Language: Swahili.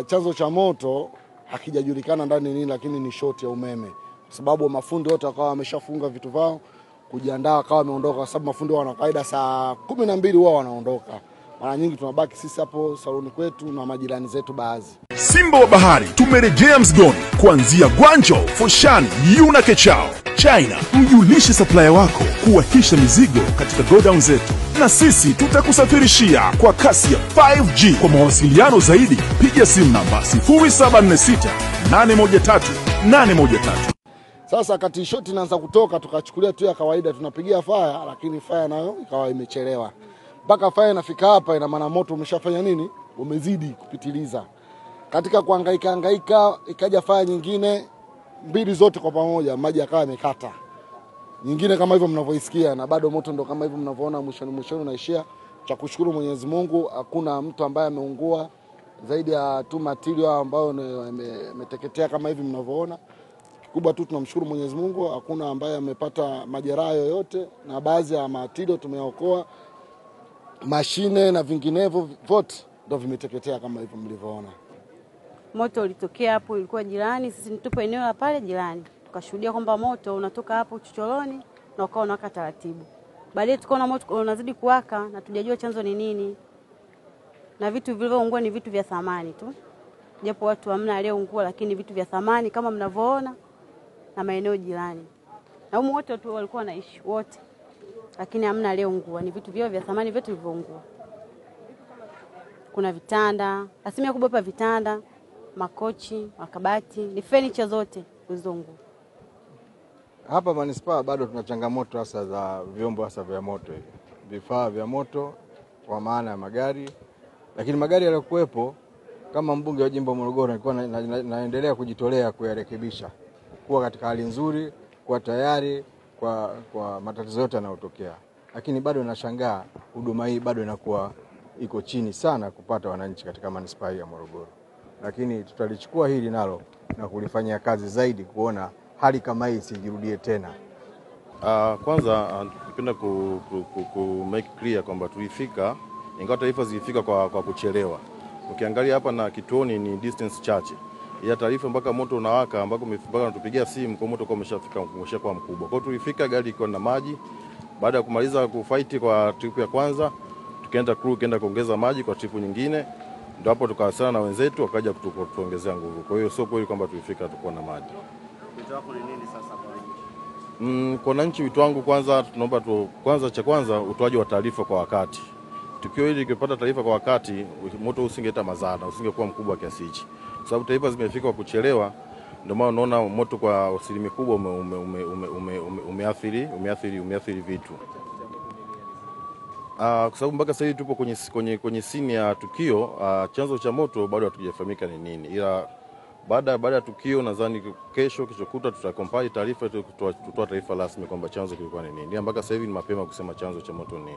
Chanzo cha moto hakijajulikana ndani nini, lakini ni short ya umeme, kwa sababu mafundi wote wakawa wameshafunga vitu vao kujiandaa, wakawa wameondoka, kwa sababu mafundi wana kaida saa 12 wao wanaondoka. Mara nyingi tunabaki sisi hapo saloni kwetu na majirani zetu baadhi. Simba wa Bahari tumerejea Mzigoni kuanzia Gwanjo, Foshani, Yuna Kechao, China. Mjulishe supplier wako kuwahisha mizigo katika godown zetu, na sisi tutakusafirishia kwa kasi ya 5G. Kwa mawasiliano zaidi piga simu namba 0746 813 813. Sasa kati shoti inaanza kutoka, tukachukulia tu ya kawaida, tunapigia fire, lakini fire nayo ikawa imechelewa. Mpaka fire inafika hapa, ina maana moto umeshafanya nini? Umezidi kupitiliza. Katika kuhangaika ikaja fire nyingine mbili, zote kwa pamoja maji yakawa yamekata. Nyingine kama hivyo mnavyoisikia, na bado moto ndo kama hivyo mnavyoona mwishoni unaishia. Cha kushukuru Mwenyezi Mungu, hakuna mtu ambaye ameungua zaidi ya tu material ambayo imeteketea kama hivi mnavyoona. Kikubwa tu tunamshukuru Mwenyezi Mungu, hakuna ambaye amepata majeraha yoyote, na baadhi ya material tumeokoa, mashine na vinginevyo vote ndio vimeteketea kama hivyo mlivyoona. Moto ulitokea hapo, ilikuwa jirani, sisi tupo eneo la pale jirani. Tukashuhudia kwamba moto unatoka hapo chochoroni na ukawa unawaka taratibu. Baadaye tukaona moto unazidi kuwaka na tujajua chanzo ni nini. Na vitu vilivyoungua ni vitu vya thamani tu. Japo watu hamna aliyeungua, lakini vitu vya thamani kama mnavyoona na maeneo jirani. Na humo wote watu walikuwa wanaishi wote. Lakini hamna aliyeungua, ni vitu vyao vya thamani vyote vilivyoungua. Kuna vitanda, asilimia kubwa hapa vitanda, makochi, makabati, ni furniture zote zilizoungua. Hapa manispaa bado tuna changamoto hasa za vyombo hasa vya moto hivi. Vifaa vya moto kwa maana ya magari. Lakini magari yaliokuwepo, kama mbunge wa jimbo Morogoro nilikuwa naendelea kujitolea kuyarekebisha, kuwa katika hali nzuri, kuwa tayari kwa matatizo yote yanayotokea. Lakini bado nashangaa huduma hii bado inakuwa iko chini sana kupata wananchi katika manispaa ya Morogoro. Lakini tutalichukua hili nalo na kulifanyia kazi zaidi kuona hali kama hii isijirudie tena. Kwanza napenda ku make clear kwamba tulifika, ingawa taarifa zilifika kwa kuchelewa. Ukiangalia hapa na kituoni ni distance chache. Ya taarifa mpaka moto unawaka, mpaka natupigia simu kwa moto kwa umeshakuwa mkubwa. Kwa hiyo tulifika, gari iko na maji. Baada ya kumaliza kufight kwa trip ya kwanza, tukaenda kuongeza maji kwa trip nyingine. Ndio hapo tukawasiliana na wenzetu wakaja kutuongezea nguvu. Kwa hiyo sio kweli kwamba tulifika tukuwa na maji. Wito wako ni nini sasa kwa wananchi? Kwa wananchi wito wangu kwanza, tunaomba kwanza utoaji wa taarifa kwa wakati. Tukio hili likipata taarifa kwa wakati, moto usingeleta madhara, usingekuwa mkubwa kiasi hichi. Kwa sababu taarifa zimefika kwa kuchelewa, ndio maana unaona moto kwa asilimia kubwa umeathiri vitu. Kwa sababu mpaka sasa hivi tupo kwenye scene ya tukio, chanzo cha moto bado hatujafahamika ni nini. Ila baada ya tukio nadhani kesho kutwa tutacompile taarifa, tutoa taarifa rasmi kwamba chanzo kilikuwa ni nini. Mpaka sasa hivi ni mapema kusema chanzo cha moto ni nini.